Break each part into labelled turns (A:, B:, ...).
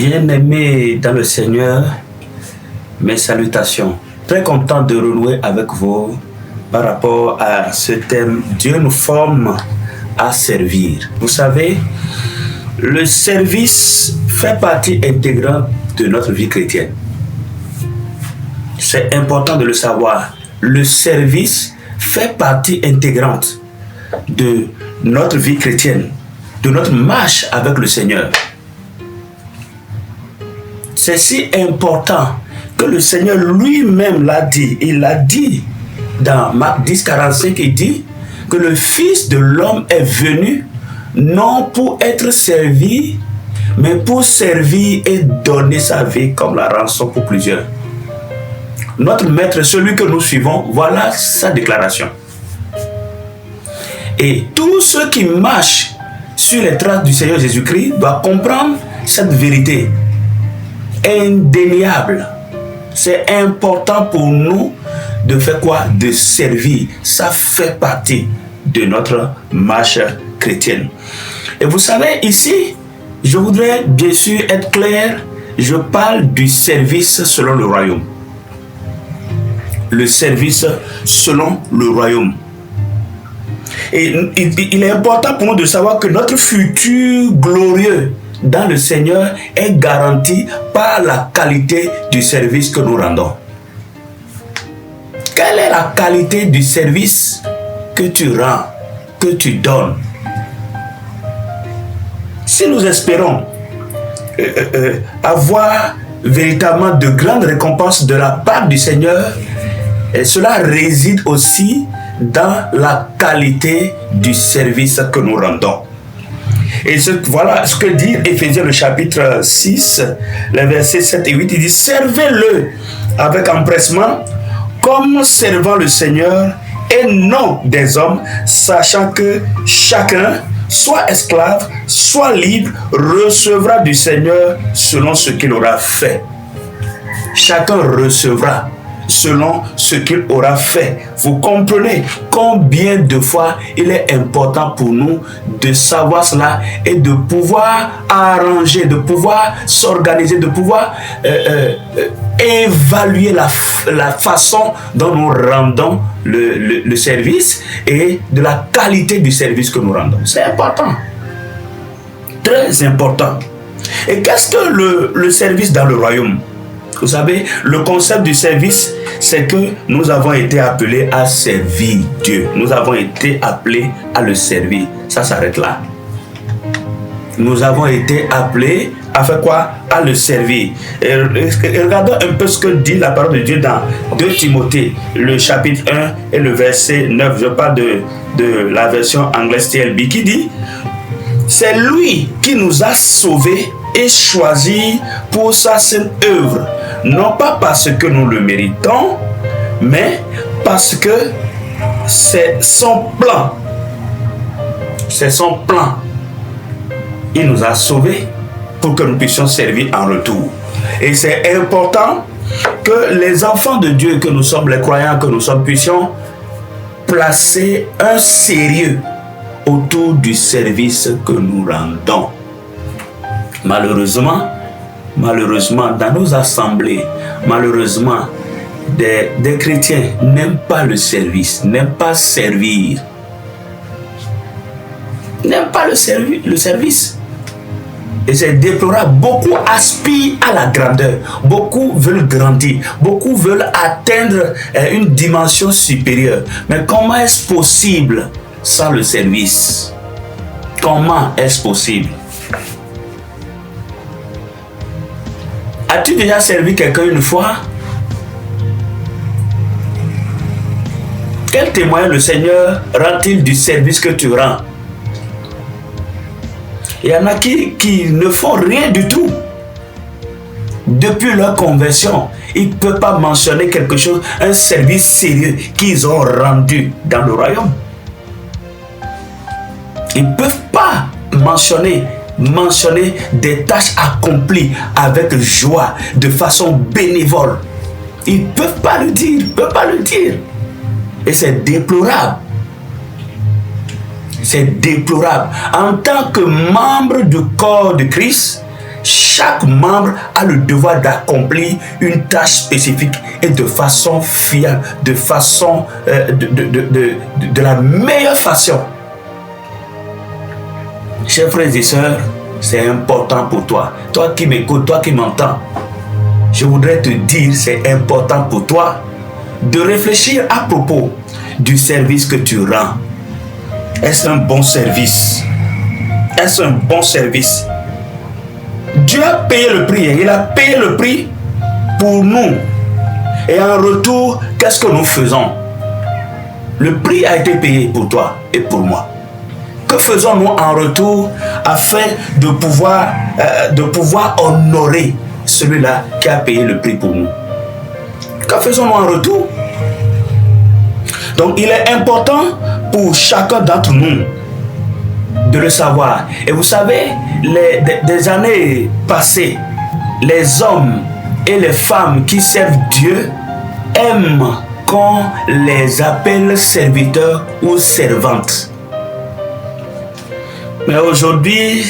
A: Bien-aimés dans le Seigneur, mes salutations. Très content de renouer avec vous par rapport à ce thème. Dieu nous forme à servir. Vous savez, le service fait partie intégrante de notre vie chrétienne. C'est important de le savoir. Le service fait partie intégrante de notre vie chrétienne, de notre marche avec le Seigneur. C'est si important que le Seigneur lui-même l'a dit. Il l'a dit dans Marc 10, 45, il dit que le Fils de l'homme est venu non pour être servi, mais pour servir et donner sa vie comme la rançon pour plusieurs. Notre maître, celui que nous suivons, voilà sa déclaration. Et tous ceux qui marchent sur les traces du Seigneur Jésus-Christ doivent comprendre cette vérité indéniable. C'est important pour nous de faire quoi? De servir. Ça fait partie de notre marche chrétienne. Et vous savez, ici, je voudrais bien sûr être clair, je parle du service selon le royaume. Le service selon le royaume. Et il est important pour nous de savoir que notre futur glorieux dans le Seigneur est garanti par la qualité du service que nous rendons. Quelle est la qualité du service que tu rends, que tu donnes? Si nous espérons avoir véritablement de grandes récompenses de la part du Seigneur, cela réside aussi dans la qualité du service que nous rendons. Et voilà ce que dit Éphésiens le chapitre 6, les versets 7 et 8, il dit « Servez-le avec empressement, comme servant le Seigneur et non des hommes, sachant que chacun, soit esclave, soit libre, recevra du Seigneur selon ce qu'il aura fait. » Chacun recevra selon ce qu'il aura fait. Vous comprenez combien de fois il est important pour nous de savoir cela et de pouvoir arranger, de pouvoir s'organiser, de pouvoir évaluer la façon dont nous rendons le service et de la qualité du service que nous rendons. C'est important. Très important. Et qu'est-ce que le service dans le royaume? Vous savez, le concept du service, c'est que nous avons été appelés à servir Dieu. Nous avons été appelés à le servir. Ça s'arrête là. Nous avons été appelés à faire quoi? À le servir. Et regardons un peu ce que dit la parole de Dieu dans 2 Timothée, le chapitre 1 et le verset 9. Je parle de la version anglaise TLB qui dit « C'est lui qui nous a sauvés et choisis pour sa sainte œuvre, non pas parce que nous le méritons, mais parce que c'est son plan. C'est son plan. Il nous a sauvés pour que nous puissions servir en retour. Et c'est important que les enfants de Dieu que nous sommes, les croyants que nous sommes, puissions placer un sérieux autour du service que nous rendons. Malheureusement, dans nos assemblées, malheureusement, des chrétiens n'aiment pas le service, n'aiment pas servir. N'aiment pas le service. Et c'est déplorable. Beaucoup aspirent à la grandeur. Beaucoup veulent grandir. Beaucoup veulent atteindre une dimension supérieure. Mais comment est-ce possible sans le service? Comment est-ce possible? As-tu déjà servi quelqu'un une fois? Quel témoin le Seigneur rend-il du service que tu rends? Il y en a qui ne font rien du tout. Depuis leur conversion, ils ne peuvent pas mentionner quelque chose, un service sérieux qu'ils ont rendu dans le royaume. Ils ne peuvent pas mentionner des tâches accomplies avec joie, de façon bénévole. Ils ne peuvent pas le dire, Et c'est déplorable. C'est déplorable. En tant que membre du corps de Christ, chaque membre a le devoir d'accomplir une tâche spécifique et de façon fiable, de façon de la meilleure façon. Chers frères et sœurs, c'est important pour toi. Toi qui m'écoutes, toi qui m'entends, je voudrais te dire, c'est important pour toi de réfléchir à propos du service que tu rends. Est-ce un bon service? Est-ce un bon service? Dieu a payé le prix. Il a payé le prix pour nous. Et en retour, qu'est-ce que nous faisons? Le prix a été payé pour toi et pour moi. Que faisons-nous en retour afin de pouvoir honorer celui-là qui a payé le prix pour nous? Que faisons-nous en retour? Donc, il est important pour chacun d'entre nous de le savoir. Et vous savez, des années passées, les hommes et les femmes qui servent Dieu aiment qu'on les appelle serviteurs ou servantes. Mais aujourd'hui,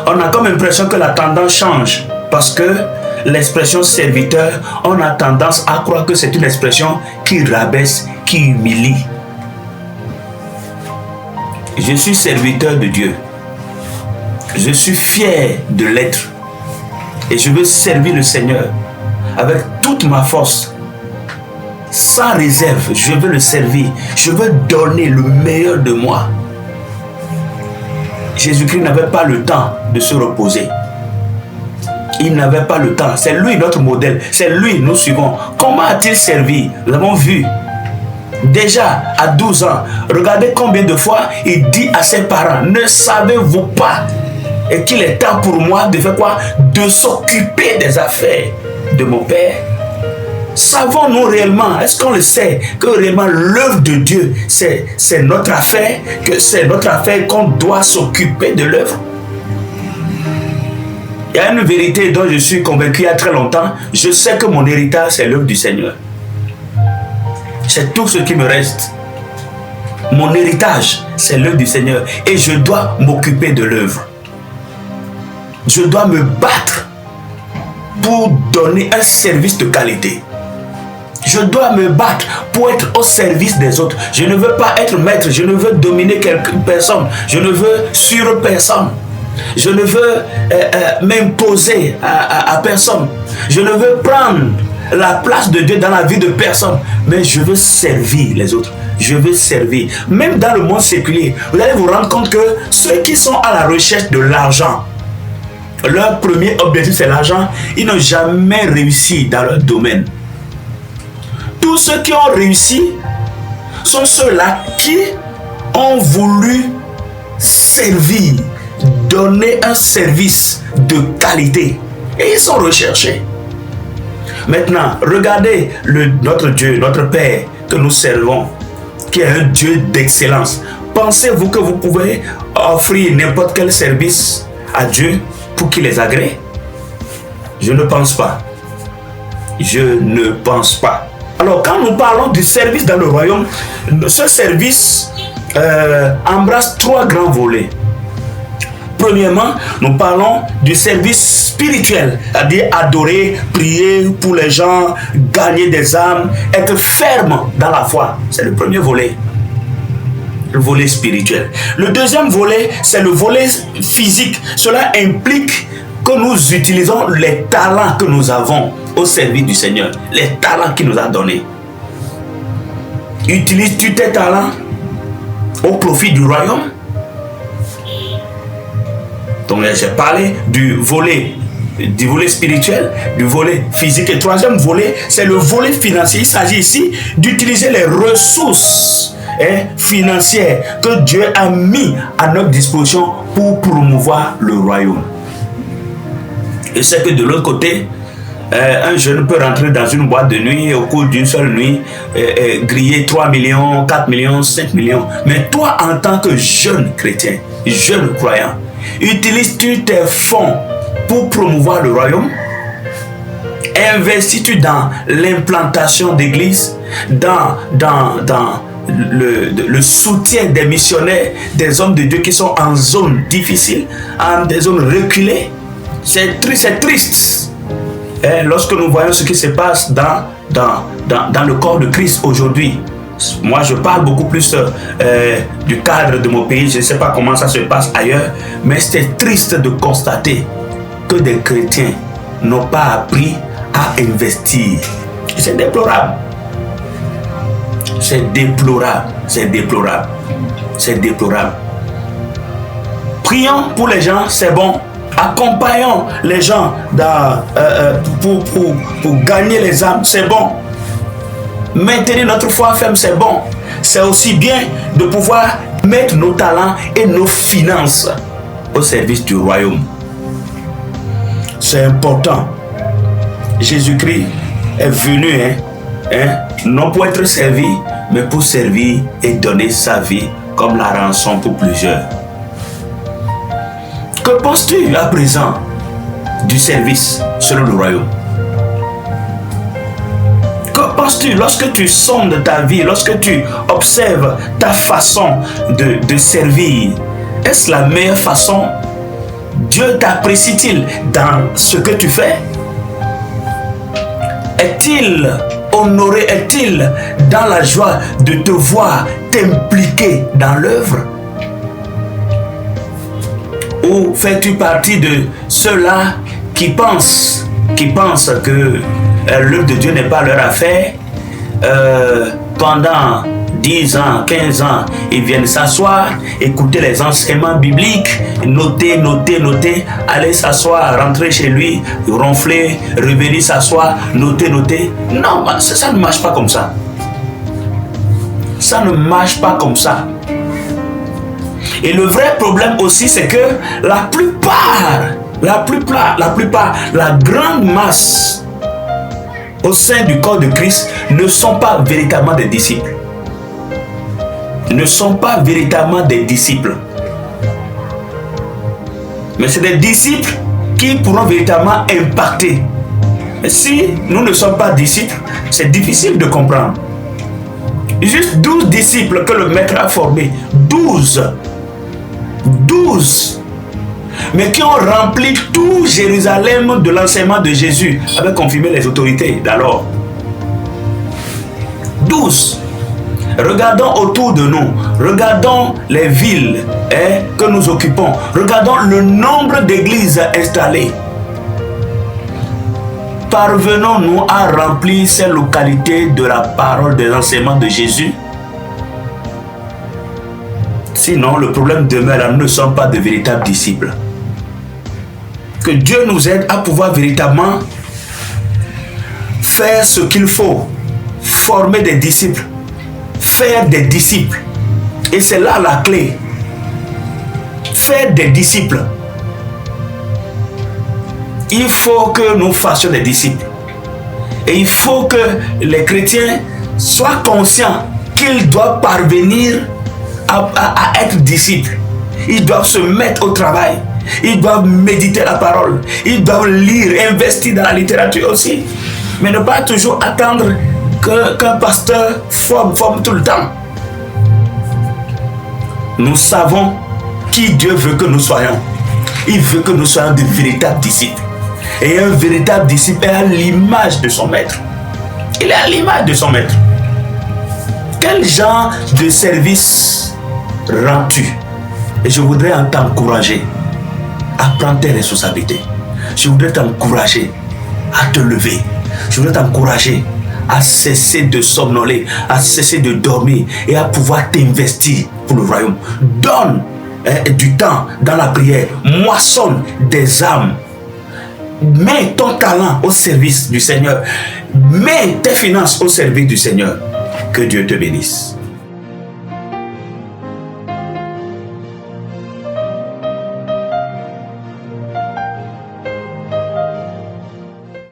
A: on a comme l'impression que la tendance change parce que l'expression serviteur, on a tendance à croire que c'est une expression qui rabaisse, qui humilie. Je suis serviteur de Dieu. Je suis fier de l'être. Et je veux servir le Seigneur avec toute ma force. Sans réserve, je veux le servir. Je veux donner le meilleur de moi. Jésus-Christ n'avait pas le temps de se reposer. Il n'avait pas le temps. C'est lui notre modèle. C'est lui nous suivons. Comment a-t-il servi? Nous avons vu. Déjà à 12 ans, regardez combien de fois il dit à ses parents, ne savez-vous pas et qu'il est temps pour moi de faire quoi? De s'occuper des affaires de mon Père. Savons-nous réellement, est-ce qu'on le sait, que réellement l'œuvre de Dieu, c'est notre affaire, que c'est notre affaire qu'on doit s'occuper de l'œuvre? Il y a une vérité dont je suis convaincu il y a très longtemps. Je sais que mon héritage, c'est l'œuvre du Seigneur. C'est tout ce qui me reste. Mon héritage, c'est l'œuvre du Seigneur. Et je dois m'occuper de l'œuvre. Je dois me battre pour donner un service de qualité. Je dois me battre pour être au service des autres. Je ne veux pas être maître. Je ne veux dominer personne. Je ne veux sur personne. Je ne veux m'imposer à personne. Je ne veux prendre la place de Dieu dans la vie de personne, mais je veux servir les autres. Je veux servir. Même dans le monde séculier, vous allez vous rendre compte que ceux qui sont à la recherche de l'argent, leur premier objectif c'est l'argent, ils n'ont jamais réussi dans leur domaine. Tous ceux qui ont réussi sont ceux-là qui ont voulu servir, donner un service de qualité. Et ils sont recherchés. Maintenant, regardez notre Dieu, notre Père que nous servons, qui est un Dieu d'excellence. Pensez-vous que vous pouvez offrir n'importe quel service à Dieu pour qu'il les agrée? Je ne pense pas. Je ne pense pas. Alors, quand nous parlons du service dans le royaume, ce service embrasse trois grands volets. Premièrement, nous parlons du service spirituel, c'est-à-dire adorer, prier pour les gens, gagner des âmes, être ferme dans la foi. C'est le premier volet, le volet spirituel. Le deuxième volet, c'est le volet physique. Cela implique que nous utilisons les talents que nous avons au service du Seigneur, les talents qu'il nous a donnés. Utilises-tu tes talents au profit du royaume? Donc j'ai parlé du volet spirituel, du volet physique. Et le troisième volet, c'est le volet financier. Il s'agit ici d'utiliser les ressources financières que Dieu a mis à notre disposition pour promouvoir le royaume. Et c'est que de l'autre côté, un jeune peut rentrer dans une boîte de nuit et au cours d'une seule nuit griller 3 millions, 4 millions, 5 millions. Mais toi, en tant que jeune chrétien, jeune croyant, utilises-tu tes fonds pour promouvoir le royaume? Investis-tu dans l'implantation d'églises, dans le soutien des missionnaires, des hommes de Dieu qui sont en zone difficile, en des zones reculées? C'est triste. Et lorsque nous voyons ce qui se passe dans le corps de Christ aujourd'hui. Moi, je parle beaucoup plus du cadre de mon pays. Je ne sais pas comment ça se passe ailleurs. Mais c'est triste de constater que des chrétiens n'ont pas appris à investir. C'est déplorable. C'est déplorable. C'est déplorable. C'est déplorable. Prions pour les gens, c'est bon. Accompagnons les gens pour gagner les âmes, c'est bon. Maintenir notre foi ferme, c'est bon. C'est aussi bien de pouvoir mettre nos talents et nos finances au service du royaume. C'est important. Jésus-Christ est venu, non pour être servi, mais pour servir et donner sa vie comme la rançon pour plusieurs. Que penses-tu à présent du service selon le royaume? Que penses-tu lorsque tu sondes ta vie, lorsque tu observes ta façon de servir? Est-ce la meilleure façon? Dieu t'apprécie-t-il dans ce que tu fais? Est-il honoré, est-il dans la joie de te voir t'impliquer dans l'œuvre? Ou fais-tu partie de ceux-là qui pensent que l'œuvre de Dieu n'est pas leur affaire? Pendant 10 ans, 15 ans, ils viennent s'asseoir, écouter les enseignements bibliques, noter, aller s'asseoir, rentrer chez lui, ronfler, revenir s'asseoir, noter. Non, ça ne marche pas comme ça. Ça ne marche pas comme ça. Et le vrai problème aussi, c'est que la grande masse au sein du corps de Christ ne sont pas véritablement des disciples. Ne sont pas véritablement des disciples. Mais c'est des disciples qui pourront véritablement impacter. Et si nous ne sommes pas disciples, c'est difficile de comprendre. Juste 12 disciples que le maître a formés. 12. Mais qui ont rempli tout Jérusalem de l'enseignement de Jésus, avec confirmé les autorités d'alors. 12. Regardons autour de nous, regardons les villes que nous occupons, regardons le nombre d'églises installées. Parvenons-nous à remplir ces localités de la parole des enseignements de Jésus? Sinon, le problème demeure là, nous ne sommes pas de véritables disciples. Que Dieu nous aide à pouvoir véritablement faire ce qu'il faut, former des disciples, faire des disciples. Et c'est là la clé. Faire des disciples. Il faut que nous fassions des disciples. Et il faut que les chrétiens soient conscients qu'ils doivent parvenir à être disciples. Ils doivent se mettre au travail. Ils doivent méditer la parole. Ils doivent lire, investir dans la littérature aussi. Mais ne pas toujours attendre qu'un pasteur forme tout le temps. Nous savons qui Dieu veut que nous soyons. Il veut que nous soyons de véritables disciples. Et un véritable disciple est à l'image de son maître. Il est à l'image de son maître. Quel genre de service rends-tu? Et je voudrais t'encourager à prendre tes responsabilités. Je voudrais t'encourager à te lever. Je voudrais t'encourager à cesser de somnoler, à cesser de dormir et à pouvoir t'investir pour le royaume. Donne du temps dans la prière. Moissonne des âmes. Mets ton talent au service du Seigneur. Mets tes finances au service du Seigneur. Que Dieu te bénisse.